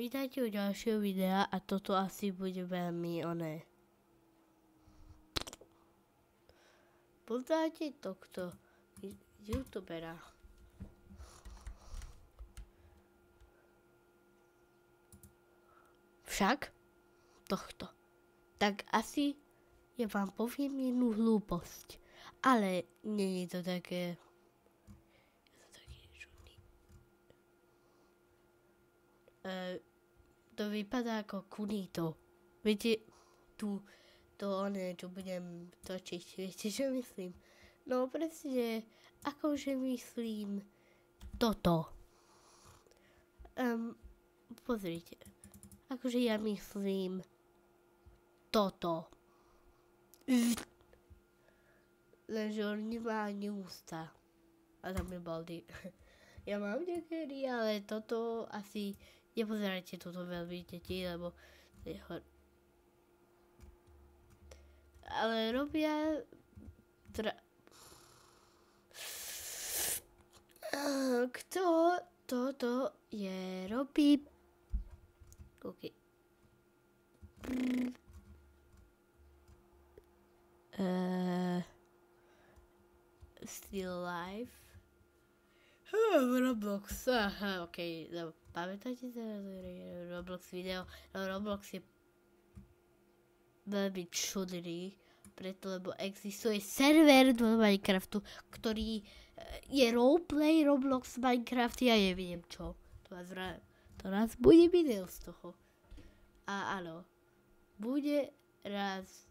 Vítajte u ďalšieho videa a toto asi bude veľmi Poznáte tohto youtubera? Však tohto. Tak asi ja vám poviem jednu hlúposť. Ale nie je to také... To vypadá ako kunito. Viete, čo budem točiť. Viete, čo myslím? No presne, akože myslím toto. Pozrite. Akože ja myslím toto. Lenže on nemá ani ústa. A tam je baldy. Ja mám niekedy, ale toto asi... Nepozerajte toto veľmi, deti, lebo... Ale robia... Kto toto robí? OK. Still live. Roblox, aha, okej, no, pamätáte sa Roblox video? No, Roblox je veľmi čudný, preto lebo existuje server do Minecraftu, ktorý je roleplay Roblox Minecraft, ja neviem čo. To raz bude video z toho. A áno, bude raz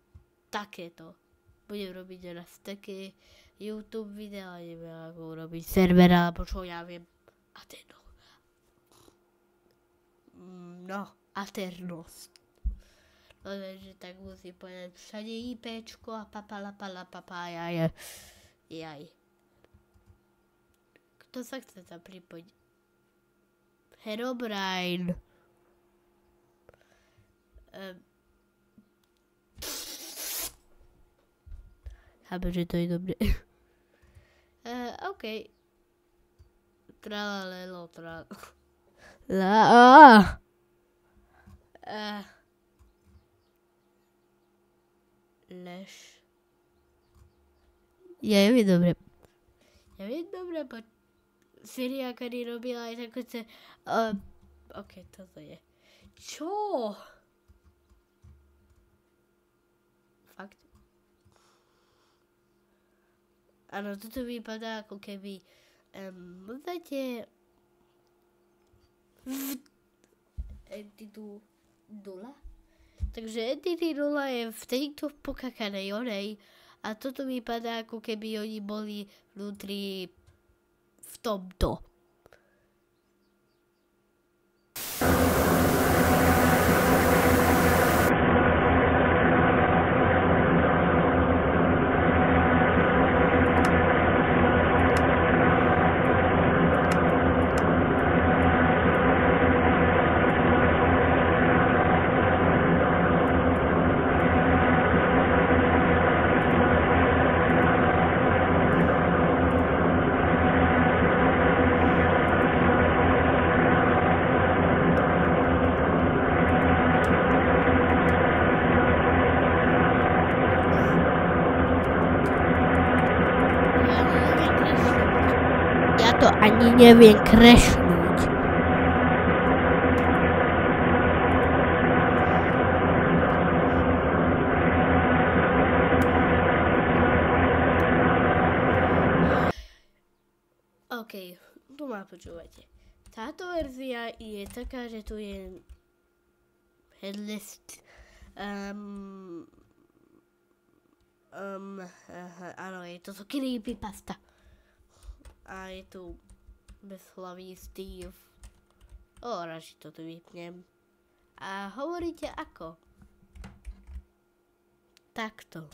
takéto. Budem robiť raz také YouTube videa, neviem ako urobiť server, alebo čo ja viem. Aternos. No, takže tak musím povedať všade IPčko a papalapalapapajaj. Jaj. Kto sa chce tam pripojiť? Herobrine. Chápem, že to je dobré. OK. Tralalelo, Lež. Ja viem dobre. Syria, kedy robila aj takú OK, toto je. Čo? Fakt? Áno, toto vypadá ako keby poznáte Entity 0? Takže Entity 0 je v tejto pokakanej onej a toto vypadá ako keby oni boli vnútri v tomto. To ani neviem crashnúť. OK, tu ma počúvate. Táto verzia je taká, že tu je headless. Áno, je to creepypasta. A je tu bezhlavý Steve. Radšej toto vypnem. A hovoríte ako? Takto.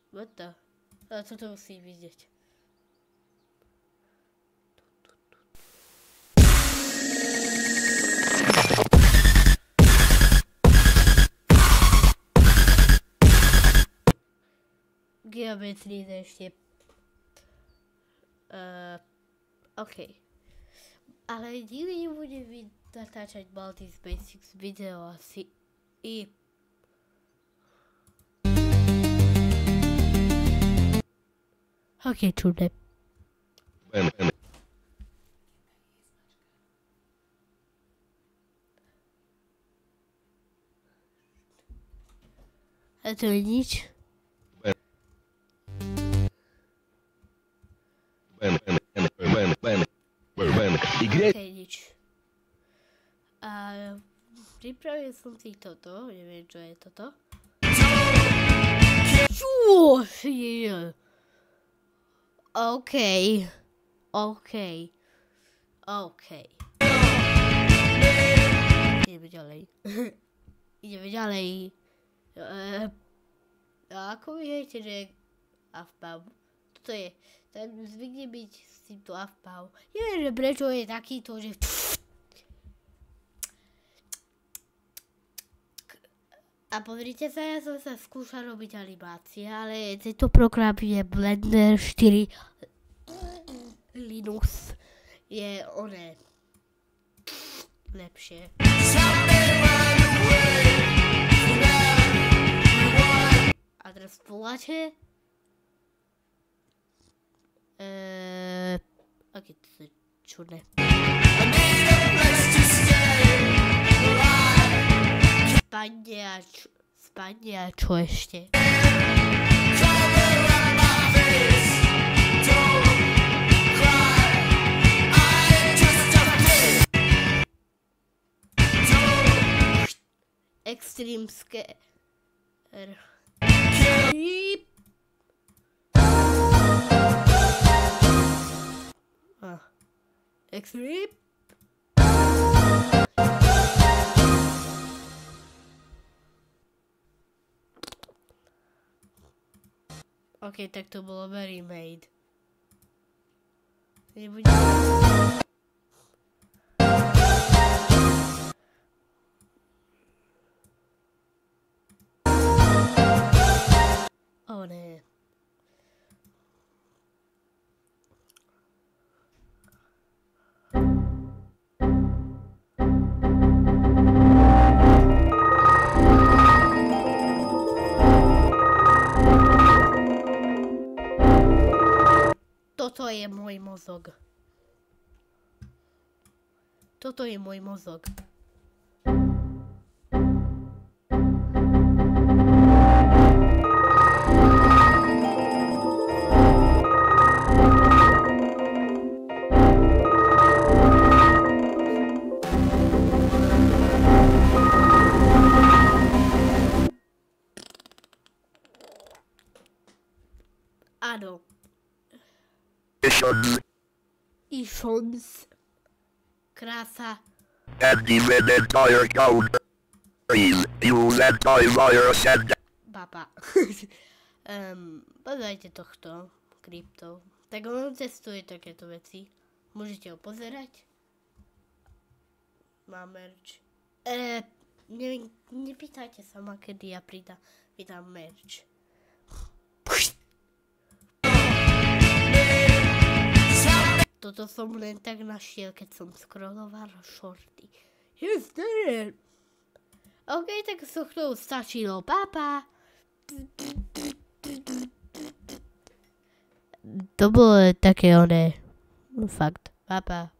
What the? A toto musí vidieť. geometrii ešte. OK. Ale nikdy nebudem natáčať Baldi's Basics video asi. OK, čudné. A to je nič. OK, nič. A pripravil som si toto, neviem čo je toto. OK. Ideme ďalej. A ako viete, že AFPAV? Toto je, tak zvykne byť s týmto AFPAV. Neviem, že prečo je takýto, že... A pozrite sa, ja som sa skúšal robiť animácie, ale tento program je Blender 4 Linux. Je oné lepšie. A teraz plače. Ok, to je čudné. Spanie a čo ešte? Extreme Scare. Extreme. OK, tak to bolo very made. Nebudem... O ne. Toto je môj mozog. Toto je môj mozog. Áno. Isons. Krása. Activate entire code. Please use antivirus and... Baba. Pozrite tohto. Krypto. Tak on testuje takéto veci. Môžete ho pozerať. Má merch. Neviem, nepýtajte sa ma, kedy ja pridám merch. Toto som len tak našiel, keď som scrolloval shorty. Yes, there. OK, tak so chvíľou stačilo. Papa. To bolo také oné. Fakt. Papa.